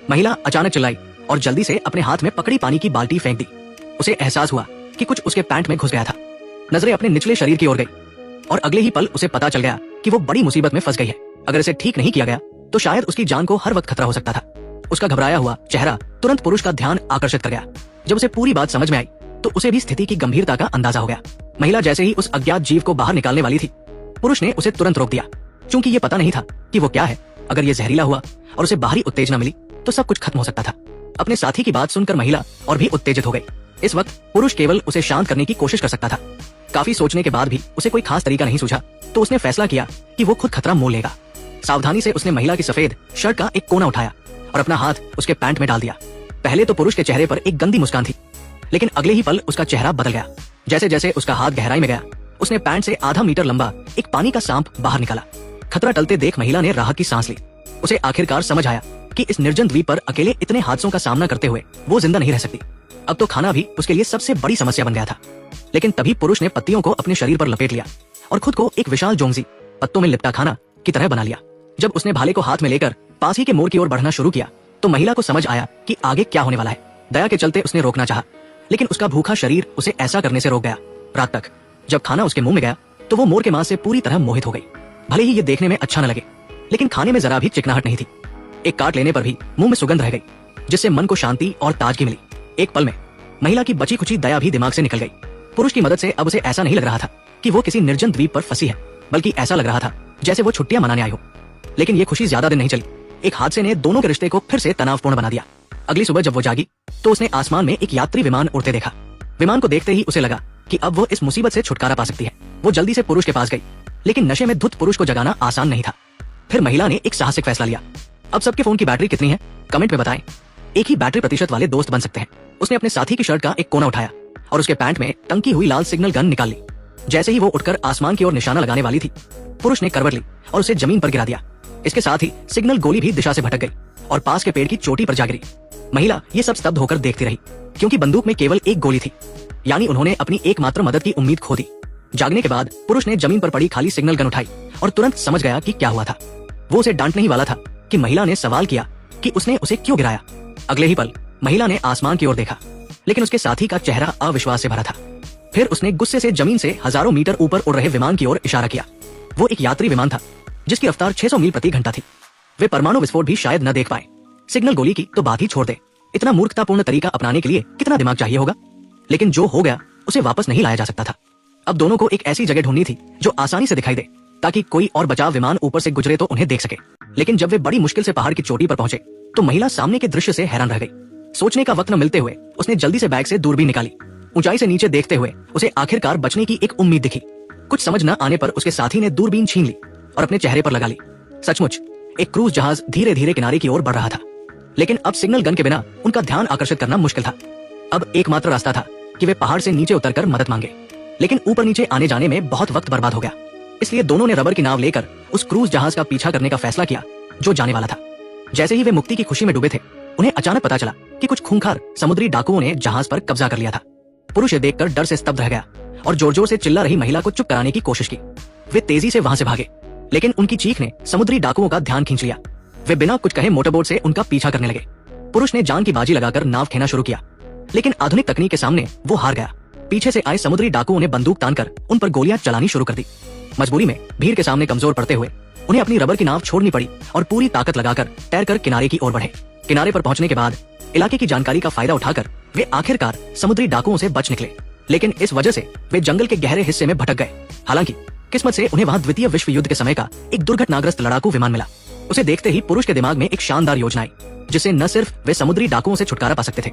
महिला अचानक चिल्लाई और जल्दी से अपने हाथ में पकड़ी पानी की बाल्टी फेंक दी। उसे एहसास हुआ कि कुछ उसके पैंट में घुस गया था। नजरें अपने निचले शरीर की ओर गई और अगले ही पल उसे पता चल गया कि वो बड़ी मुसीबत में फंस गई है। अगर इसे ठीक नहीं किया गया तो शायद उसकी जान को हर वक्त खतरा हो सकता था। उसका घबराया हुआ चेहरा तुरंत पुरुष का ध्यान आकर्षित कर गया। जब उसे पूरी बात समझ में आई तो उसे भी स्थिति की गंभीरता का अंदाजा हो गया। महिला जैसे ही उस अज्ञात जीव को बाहर निकालने वाली थी, पुरुष ने उसे तुरंत रोक दिया, क्योंकि ये पता नहीं था कि वो क्या है। अगर ये जहरीला हुआ और उसे बाहरी उत्तेजना मिली तो सब कुछ खत्म हो सकता था। अपने साथी की बात सुनकर महिला और भी उत्तेजित हो गई। इस वक्त पुरुष केवल उसे शांत करने की कोशिश कर सकता था। काफी सोचने के बाद भी उसे कोई खास तरीका नहीं सूझा तो उसने फैसला किया कि वो खुद खतरा मोल लेगा। सावधानी से उसने महिला की सफेद शर्ट का एक कोना उठाया और अपना हाथ उसके पैंट में डाल दिया। पहले तो पुरुष के चेहरे पर एक गंदी मुस्कान थी, लेकिन अगले ही पल उसका चेहरा बदल गया। जैसे जैसे उसका हाथ गहराई में गया, उसने पैंट से आधा मीटर लंबा एक पानी का सांप बाहर निकाला। खतरा टलते देख महिला ने राहत की सांस ली। उसे आखिरकार समझ आया कि इस निर्जन द्वीप पर अकेले इतने हादसों का सामना करते हुए वो जिंदा नहीं रह सकती। अब तो खाना भी उसके लिए सबसे बड़ी समस्या बन गया था। लेकिन तभी पुरुष ने पत्तियों को अपने शरीर पर लपेट लिया और खुद को एक विशाल जोंगजी पत्तों में लिपटा खाना की तरह बना लिया। जब उसने भाले को हाथ में लेकर पास ही के मोड़ की ओर बढ़ना शुरू किया तो महिला को समझ आया कि आगे क्या होने वाला है। दया के चलते उसने रोकना चाहा, लेकिन उसका भूखा शरीर उसे ऐसा करने से रोक गया। रात तक जब खाना उसके मुंह में गया तो वो मोर के मांस से पूरी तरह मोहित हो गई। भले ही ये देखने में अच्छा न लगे, लेकिन खाने में जरा भी चिकनाहट नहीं थी। एक काट लेने पर भी मुंह में सुगंध रह गई, जिससे मन को शांति और ताजगी मिली। एक पल में महिला की बची खुची दया भी दिमाग से निकल गई। पुरुष की मदद से अब उसे ऐसा नहीं लग रहा था कि वो किसी निर्जन द्वीप पर फंसी है, बल्कि ऐसा लग रहा था जैसे वो छुट्टियां मनाने आई हो। लेकिन ये खुशी ज्यादा दिन नहीं चली। एक हादसे ने दोनों के रिश्ते को फिर से तनावपूर्ण बना दिया। अगली सुबह जब वो जागी तो उसने आसमान में एक यात्री विमान उड़ते देखा। विमान को देखते ही उसे लगा कि अब वो इस मुसीबत से छुटकारा पा सकती है। वो जल्दी से पुरुष के पास गई, लेकिन नशे में धुत पुरुष को जगाना आसान नहीं था। फिर महिला ने एक साहसिक फैसला लिया। अब सबके फोन की बैटरी कितनी है कमेंट में बताएं। एक ही बैटरी प्रतिशत वाले दोस्त बन सकते हैं। उसने अपने साथी की शर्ट का एक कोना उठाया और उसके पैंट में टंकी हुई लाल सिग्नल गन निकाल ली। जैसे ही वो उठकर आसमान की ओर निशाना लगाने वाली थी, पुरुष ने करवट ली और उसे जमीन पर गिरा दिया। इसके साथ ही सिग्नल गोली भी दिशा से भटक गई और पास के पेड़ की चोटी पर जा गिरी। महिला ये सब स्तब्ध होकर देखती रही, क्योंकि बंदूक में केवल एक गोली थी। यानी उन्होंने अपनी एकमात्र मदद की उम्मीद खो दी। जागने के बाद पुरुष ने जमीन पर पड़ी खाली सिग्नल गन उठाई और तुरंत समझ गया कि क्या हुआ था। वो उसे डांटने ही वाला था कि महिला ने सवाल किया कि उसने उसे क्यों गिराया। अगले ही पल महिला ने आसमान की ओर देखा, लेकिन उसके साथी का चेहरा अविश्वास से भरा था। फिर उसने गुस्से से जमीन से हजारों मीटर ऊपर उड़ रहे विमान की ओर इशारा किया। वो एक यात्री विमान था जिसकी रफ्तार 600 मील प्रति घंटा थी। वे परमाणु विस्फोट भी शायद न देख पाए। सिग्नल गोली की तो बात ही छोड़ दे। इतना मूर्खतापूर्ण तरीका अपनाने के लिए कितना दिमाग चाहिए होगा। लेकिन जो हो गया उसे वापस नहीं लाया जा सकता था। अब दोनों को एक ऐसी जगह ढूंढनी थी जो आसानी से दिखाई दे, ताकि कोई और बचाव विमान ऊपर से गुजरे तो उन्हें देख सके। लेकिन जब वे बड़ी मुश्किल से पहाड़ की चोटी पर पहुंचे तो महिला सामने के दृश्य से हैरान रह गई। सोचने का वक्त न मिलते हुए उसने जल्दी से बैग से दूरबीन निकाली। ऊंचाई से नीचे देखते हुए उसे आखिरकार बचने की एक उम्मीद दिखी। कुछ समझ न आने पर उसके साथी ने दूरबीन छीन ली और अपने चेहरे पर लगा ली। सचमुच एक क्रूज जहाज धीरे धीरे किनारे की ओर बढ़ रहा था, लेकिन अब सिग्नल गन के बिना उनका ध्यान आकर्षित करना मुश्किल था। अब एकमात्र रास्ता था कि वे पहाड़ से नीचे उतरकर मदद मांगे, लेकिन ऊपर नीचे आने जाने में बहुत वक्त बर्बाद हो गया। इसलिए दोनों ने रबर की नाव लेकर उस क्रूज जहाज का पीछा करने का फैसला किया जो जाने वाला था। जैसे ही वे मुक्ति की खुशी में डूबे थे, उन्हें अचानक पता चला कि कुछ खूंखार समुद्री डाकुओं ने जहाज पर कब्जा कर लिया था। पुरुष ये देखकर डर से स्तब्ध रह गया और जोर जोर से चिल्ला रही महिला को चुप कराने की कोशिश की। वे तेजी से वहां से भागे, लेकिन उनकी चीख ने समुद्री डाकुओं का ध्यान खींच लिया। वे बिना कुछ कहे मोटरबोट से उनका पीछा करने लगे। पुरुष ने जान की बाजी लगाकर नाव खेना शुरू किया, लेकिन आधुनिक तकनीक के सामने वो हार गया। पीछे से आए समुद्री डाकुओं ने बंदूक तानकर उन पर गोलियां चलानी शुरू कर दी। मजबूरी में भीड़ के सामने कमजोर पड़ते हुए उन्हें अपनी रबर की नाव छोड़नी पड़ी और पूरी ताकत लगाकर तैरकर किनारे की ओर बढ़े। किनारे पर पहुंचने के बाद इलाके की जानकारी का फायदा उठाकर वे आखिरकार समुद्री डाकुओं से बच निकले, लेकिन इस वजह से वे जंगल के गहरे हिस्से में भटक गए। हालांकि किस्मत से उन्हें वहां द्वितीय विश्व युद्ध के समय का एक दुर्घटनाग्रस्त लड़ाकू विमान मिला। उसे देखते ही पुरुष के दिमाग में एक शानदार योजना आई, जिससे न सिर्फ वे समुद्री डाकुओं से छुटकारा पा सकते थे,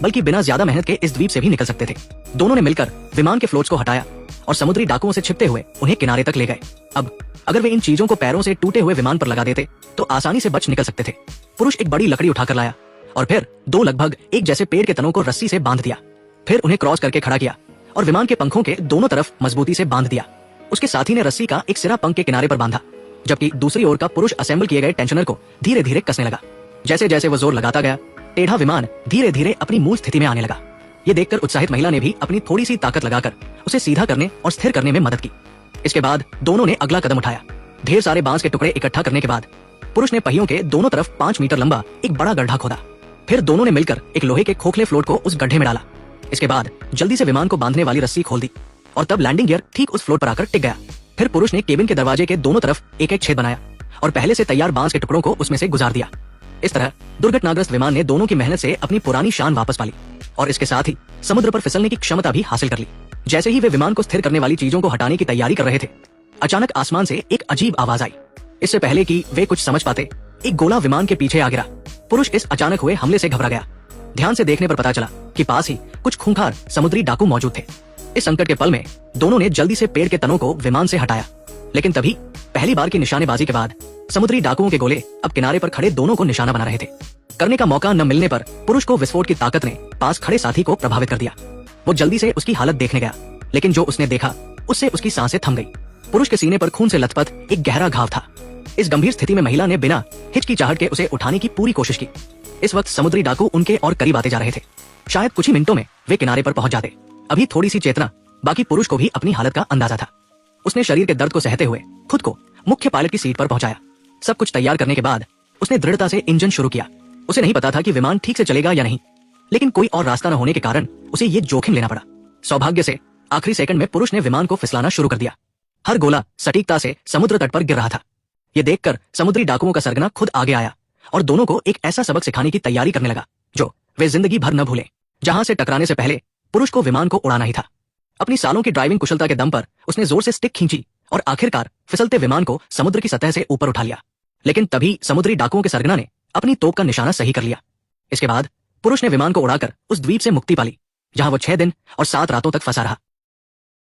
बल्कि बिना ज्यादा मेहनत के इस द्वीप से भी निकल सकते थे। दोनों ने मिलकर विमान के फ्लोट्स को हटाया और समुद्री डाकुओं से छिपते हुए उन्हें किनारे तक ले गए। अब अगर वे इन चीजों को पैरों से टूटे हुए विमान पर लगा देते तो आसानी से बच निकल सकते थे। पुरुष एक बड़ी लकड़ी उठाकर लाया और फिर दो लगभग एक जैसे पेड़ के तनों को रस्सी से बांध दिया। फिर उन्हें क्रॉस करके खड़ा किया और विमान के पंखों के दोनों तरफ मजबूती से बांध दिया। उसके साथी ने रस्सी का एक सिरा पंख के किनारे पर बांधा, जबकि दूसरी ओर का पुरुष असेंबल किए गए टेंशनर को धीरे धीरे कसने लगा। जैसे जैसे वो जोर लगाता गया, टेढ़ा विमान धीरे धीरे अपनी मूल स्थिति में आने लगा। ये देखकर उत्साहित महिला ने भी अपनी थोड़ी सी ताकत लगाकर उसे सीधा करने और स्थिर करने में मदद की। इसके बाद दोनों ने अगला कदम उठाया। ढेर सारे बांस के टुकड़े इकट्ठा करने के बाद पुरुष ने पहियों के दोनों तरफ 5 मीटर लंबा एक बड़ा गड्ढा खोदा। फिर दोनों ने मिलकर एक लोहे के खोखले फ्लोट को उस गड्ढे में डाला। इसके बाद जल्दी से विमान को बांधने वाली रस्सी खोल दी और तब लैंडिंग गियर ठीक उस फ्लोट पर आकर टिक गया। फिर पुरुष ने केबिन के दरवाजे के दोनों तरफ एक एक छेद बनाया और पहले से तैयार बांस के टुकड़ों को उसमें से गुजार दिया। इस तरह दुर्घटनाग्रस्त विमान ने दोनों की मेहनत से अपनी पुरानी शान वापस पा ली और इसके साथ ही समुद्र पर फिसलने की क्षमता भी हासिल कर ली। जैसे ही वे विमान को स्थिर करने वाली चीजों को हटाने की तैयारी कर रहे थे, अचानक आसमान से एक अजीब आवाज आई। इससे पहले कि वे कुछ समझ पाते, एक गोला विमान के पीछे आ गिरा। पुरुष इस अचानक हुए हमले से घबरा गया। ध्यान से देखने पर पता चला कि पास ही कुछ खूंखार समुद्री डाकू मौजूद थे। इस संकट के पल में दोनों ने जल्दी से पेड़ के तनों को विमान से हटाया, लेकिन तभी पहली बार की निशानेबाजी के बाद समुद्री डाकुओं के गोले अब किनारे पर खड़े दोनों को निशाना बना रहे थे। करने का मौका न मिलने पर पुरुष को विस्फोट की ताकत ने पास खड़े साथी को प्रभावित कर दिया। वो जल्दी से उसकी हालत देखने गया, लेकिन जो उसने देखा उससे उसकी सांसें थम गई। पुरुष के सीने पर खून से लथपथ एक गहरा घाव था। इस गंभीर स्थिति में महिला ने बिना हिचकिचाहट के उसे उठाने की पूरी कोशिश की। इस वक्त समुद्री डाकू उनके और करीब आते जा रहे थे। शायद कुछ ही मिनटों में वे किनारे पर पहुंच जाते। अभी थोड़ी सी चेतना बाकी पुरुष को भी अपनी हालत का अंदाजा था। उसने शरीर के दर्द को सहते हुए खुद को मुख्य पायलट की सीट पर पहुंचाया। सब कुछ तैयार करने के बाद उसने दृढ़ता से इंजन शुरू किया। उसे नहीं पता था कि विमान ठीक से चलेगा या नहीं, लेकिन कोई और रास्ता न होने के कारण उसे ये जोखिम लेना पड़ा। सौभाग्य से आखिरी सेकंड में पुरुष ने विमान को फिसलाना शुरू कर दिया। हर गोला सटीकता से समुद्र तट पर गिर रहा था। ये देखकर समुद्री डाकुओं का सरगना खुद आगे आया और दोनों को एक ऐसा सबक सिखाने की तैयारी करने लगा जो वे जिंदगी भर न भूलें। जहां से टकराने से पहले पुरुष को विमान को उड़ाना ही था। अपनी सालों की ड्राइविंग कुशलता के दम पर उसने जोर से स्टिक खींची और आखिरकार फिसलते विमान को समुद्र की सतह से ऊपर उठा लिया। लेकिन तभी समुद्री डाकुओं के सरगना ने अपनी तोप का निशाना सही कर लिया। इसके बाद पुरुष ने विमान को उड़ाकर उस द्वीप से मुक्ति पाली, जहां वो 6 दिन और 7 रातों तक फंसा रहा।